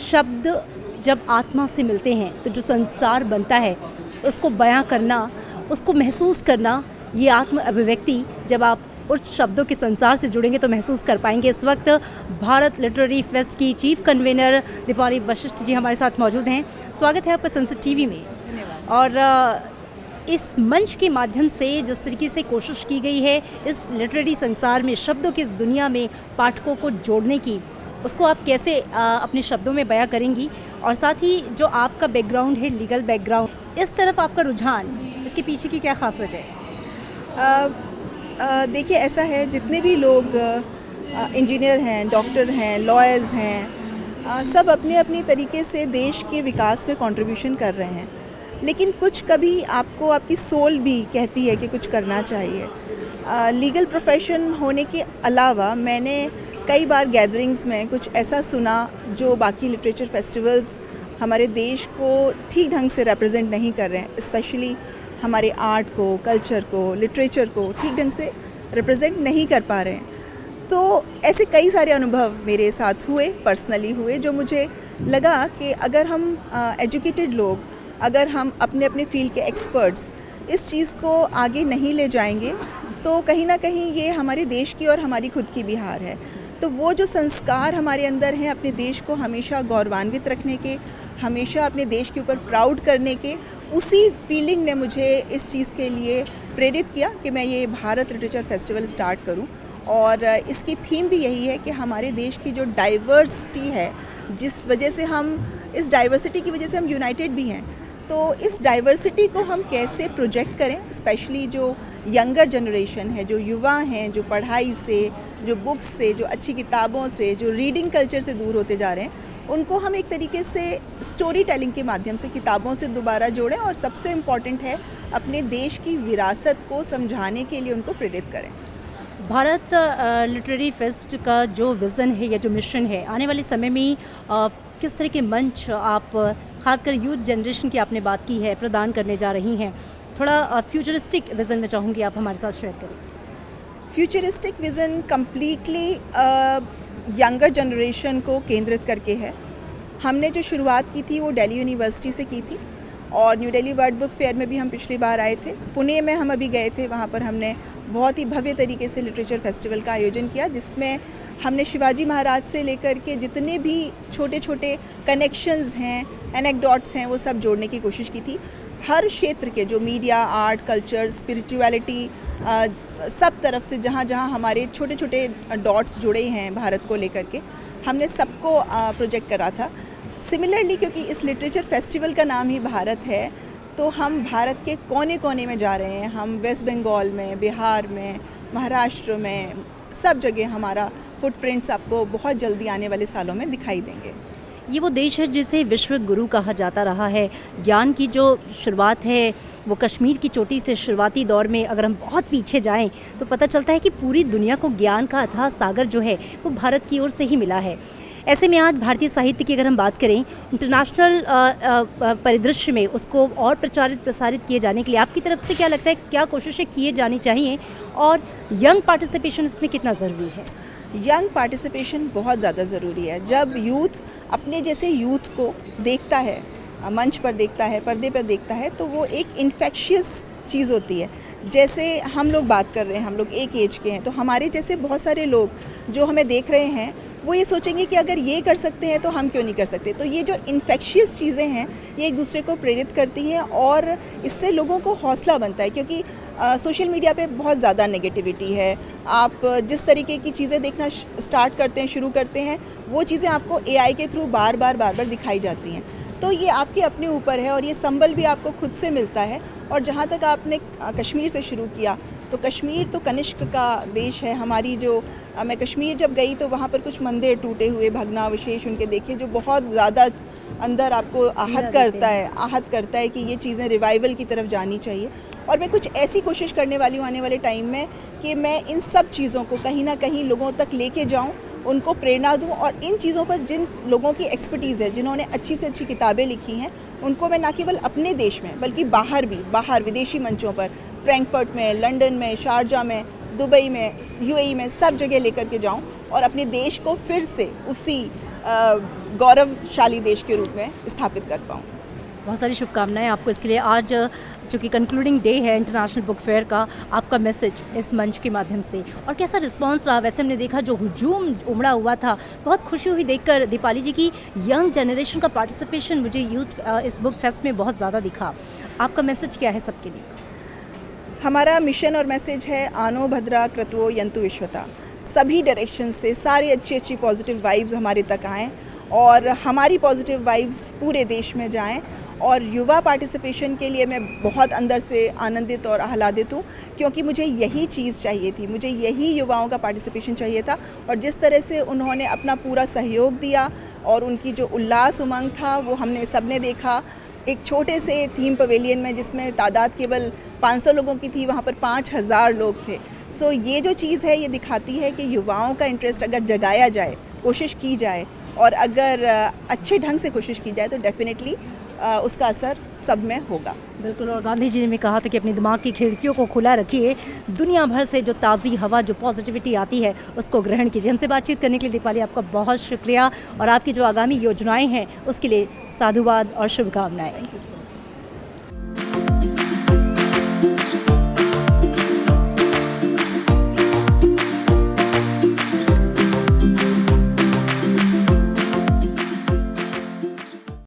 शब्द जब आत्मा से मिलते हैं तो जो संसार बनता है उसको बयां करना, उसको महसूस करना, ये आत्म अभिव्यक्ति जब आप उस शब्दों के संसार से जुड़ेंगे तो महसूस कर पाएंगे। इस वक्त भारत लिटरेरी फेस्ट की चीफ कन्वीनर दीपाली वशिष्ठ जी हमारे साथ मौजूद हैं। स्वागत है आपका संसद टीवी में। और इस मंच के माध्यम से जिस तरीके से कोशिश की गई है इस लिटरेरी संसार में शब्दों की इस दुनिया में पाठकों को जोड़ने की, उसको आप कैसे अपने शब्दों में बयां करेंगी? और साथ ही जो आपका बैकग्राउंड है, लीगल बैकग्राउंड, इस तरफ आपका रुझान, इसके पीछे की क्या ख़ास वजह है? देखिए, ऐसा है, जितने भी लोग इंजीनियर हैं, डॉक्टर हैं, लॉयर्स हैं, सब अपने अपनी तरीके से देश के विकास में कंट्रीब्यूशन कर रहे हैं। लेकिन कुछ कभी आपको आपकी सोल भी कहती है कि कुछ करना चाहिए। लीगल प्रोफेशन होने के अलावा मैंने कई बार गैदरिंग्स में कुछ ऐसा सुना जो बाकी लिटरेचर फेस्टिवल्स हमारे देश को ठीक ढंग से रिप्रेजेंट नहीं कर रहे हैं। स्पेशली हमारे आर्ट को, कल्चर को, लिटरेचर को ठीक ढंग से रिप्रेजेंट नहीं कर पा रहे हैं। तो ऐसे कई सारे अनुभव मेरे साथ हुए, पर्सनली हुए, जो मुझे लगा कि अगर हम एजुकेटेड लोग, अगर हम अपने अपने फील्ड के एक्सपर्ट्स इस चीज़ को आगे नहीं ले जाएंगे तो कहीं ना कहीं ये हमारे देश की और हमारी खुद की भी हार है। तो वो जो संस्कार हमारे अंदर हैं अपने देश को हमेशा गौरवान्वित रखने के, हमेशा अपने देश के ऊपर प्राउड करने के, उसी फीलिंग ने मुझे इस चीज़ के लिए प्रेरित किया कि मैं ये भारत लिटरेचर फेस्टिवल स्टार्ट करूं। और इसकी थीम भी यही है कि हमारे देश की जो डाइवर्सिटी है, जिस वजह से हम, इस डाइवर्सिटी की वजह से हम यूनाइटेड भी हैं, तो इस डाइवर्सिटी को हम कैसे प्रोजेक्ट करें। स्पेशली जो यंगर जनरेशन है, जो युवा हैं, जो पढ़ाई से, जो बुक्स से, जो अच्छी किताबों से, जो रीडिंग कल्चर से दूर होते जा रहे हैं, उनको हम एक तरीके से स्टोरी टेलिंग के माध्यम से किताबों से दोबारा जोड़ें और सबसे इम्पॉर्टेंट है अपने देश की विरासत को समझाने के लिए उनको प्रेरित करें। भारत लिटरेरी फेस्ट का जो विज़न है या जो मिशन है, आने वाले समय में किस तरह के मंच आप, खासकर यूथ जनरेशन की आपने बात की है, प्रदान करने जा रही हैं? थोड़ा फ्यूचरिस्टिक विज़न में चाहूँगी आप हमारे साथ शेयर करें। Futuristic vision completely younger generation को केंद्रित करके है। हमने जो शुरुआत की थी वो दिल्ली यूनिवर्सिटी से की थी और new Delhi world book fair में भी हम पिछली बार आए थे। पुणे में हम अभी गए थे, वहाँ पर हमने बहुत ही भव्य तरीके से लिटरेचर फेस्टिवल का आयोजन किया, जिसमें हमने शिवाजी महाराज से लेकर के जितने भी छोटे छोटे कनेक्शंस हैं, एनेक्डोट्स हैं, वो सब जोड़ने की कोशिश की थी। हर क्षेत्र के जो मीडिया, आर्ट, कल्चर, स्पिरिचुअलिटी, सब तरफ से जहाँ जहाँ हमारे छोटे छोटे डॉट्स जुड़े हैं भारत को लेकर के, हमने सबको प्रोजेक्ट करा था। सिमिलरली, क्योंकि इस लिटरेचर फेस्टिवल का नाम ही भारत है, तो हम भारत के कोने कोने में जा रहे हैं। हम वेस्ट बंगाल में, बिहार में, महाराष्ट्र में, सब जगह हमारा फुटप्रिंट्स आपको बहुत जल्दी आने वाले सालों में दिखाई देंगे। ये वो देश है जिसे विश्व गुरु कहा जाता रहा है। ज्ञान की जो शुरुआत है वो कश्मीर की चोटी से शुरुआती दौर में अगर हम बहुत पीछे जाएं तो पता चलता है कि पूरी दुनिया को ज्ञान का अथाह सागर जो है वो भारत की ओर से ही मिला है। ऐसे में आज भारतीय साहित्य की अगर हम बात करें, इंटरनेशनल परिदृश्य में उसको और प्रसारित किए जाने के लिए आपकी तरफ से क्या लगता है, क्या कोशिशें किए जानी चाहिए और यंग पार्टिसिपेशन इसमें कितना ज़रूरी है? यंग पार्टिसिपेशन बहुत ज़्यादा ज़रूरी है। जब यूथ अपने जैसे यूथ को देखता है, मंच पर देखता है, पर्दे पर देखता है, तो वो एक इन्फेक्शियस चीज़ होती है। जैसे हम लोग बात कर रहे हैं, हम लोग एक एज के हैं, तो हमारे जैसे बहुत सारे लोग जो हमें देख रहे हैं वो ये सोचेंगे कि अगर ये कर सकते हैं तो हम क्यों नहीं कर सकते। तो ये जो इन्फेक्शियस चीज़ें हैं ये एक दूसरे को प्रेरित करती हैं और इससे लोगों को हौसला बनता है, क्योंकि सोशल मीडिया पे बहुत ज़्यादा नेगेटिविटी है। आप जिस तरीके की चीज़ें देखना स्टार्ट करते हैं, शुरू करते हैं, वो चीज़ें आपको AI के थ्रू बार बार दिखाई जाती हैं। तो ये आपके अपने ऊपर है और ये संबल भी आपको खुद से मिलता है। और जहाँ तक आपने कश्मीर से शुरू किया, तो कश्मीर तो कनिष्क का देश है। हमारी जो मैं कश्मीर जब गई तो वहाँ पर कुछ मंदिर टूटे हुए भग्नावशेष उनके देखे, जो बहुत ज़्यादा अंदर आपको आहत करता है कि ये चीज़ें रिवाइवल की तरफ जानी चाहिए। और मैं कुछ ऐसी कोशिश करने वाली हूँ आने वाले टाइम में कि मैं इन सब चीज़ों को कहीं ना कहीं लोगों तक लेके जाऊँ, उनको प्रेरणा दूं और इन चीज़ों पर जिन लोगों की एक्सपर्टीज़ है, जिन्होंने अच्छी से अच्छी किताबें लिखी हैं, उनको मैं न केवल अपने देश में बल्कि बाहर विदेशी मंचों पर, फ्रैंकफर्ट में, लंदन में, शारजा में, दुबई में, UAE में, सब जगह लेकर के जाऊं और अपने देश को फिर से उसी गौरवशाली देश के रूप में स्थापित कर पाऊँ। बहुत सारी शुभकामनाएं आपको इसके लिए। आज चूँकि कंक्लूडिंग डे है इंटरनेशनल बुक फेयर का, आपका मैसेज इस मंच के माध्यम से, और कैसा रिस्पांस रहा? वैसे हमने देखा जो हुजूम उमड़ा हुआ था, बहुत खुशी हुई देखकर दीपाली जी की यंग जनरेशन का पार्टिसिपेशन मुझे यूथ इस बुक फेस्ट में बहुत ज़्यादा दिखा। आपका मैसेज क्या है सबके लिए? हमारा मिशन और मैसेज है आनो भद्रा क्रतवो यंतु विश्वता। सभी डायरेक्शन से सारी अच्छी पॉजिटिव वाइब्स हमारे तक आएँ और हमारी पॉजिटिव वाइब्स पूरे देश में जाएं। और युवा पार्टिसिपेशन के लिए मैं बहुत अंदर से आनंदित और आह्लादित हूँ, क्योंकि मुझे यही चीज़ चाहिए थी, मुझे यही युवाओं का पार्टिसिपेशन चाहिए था। और जिस तरह से उन्होंने अपना पूरा सहयोग दिया और उनकी जो उल्लास उमंग था वो हमने सबने देखा। एक छोटे से थीम पवेलियन में जिसमें तादाद केवल 500 लोगों की थी, वहाँ पर 5000 लोग थे। सो ये जो चीज़ है ये दिखाती है कि युवाओं का इंटरेस्ट अगर जगाया जाए, कोशिश की जाए और अगर अच्छे ढंग से कोशिश की जाए तो डेफिनेटली उसका असर सब में होगा। बिल्कुल। और गांधी जी ने भी कहा था कि अपने दिमाग की खिड़कियों को खुला रखिए, दुनिया भर से जो ताज़ी हवा, जो पॉजिटिविटी आती है उसको ग्रहण कीजिए। हमसे बातचीत करने के लिए दीपाली आपका बहुत शुक्रिया, और आपकी जो आगामी योजनाएं हैं उसके लिए साधुवाद और शुभकामनाएं। Thank you so much.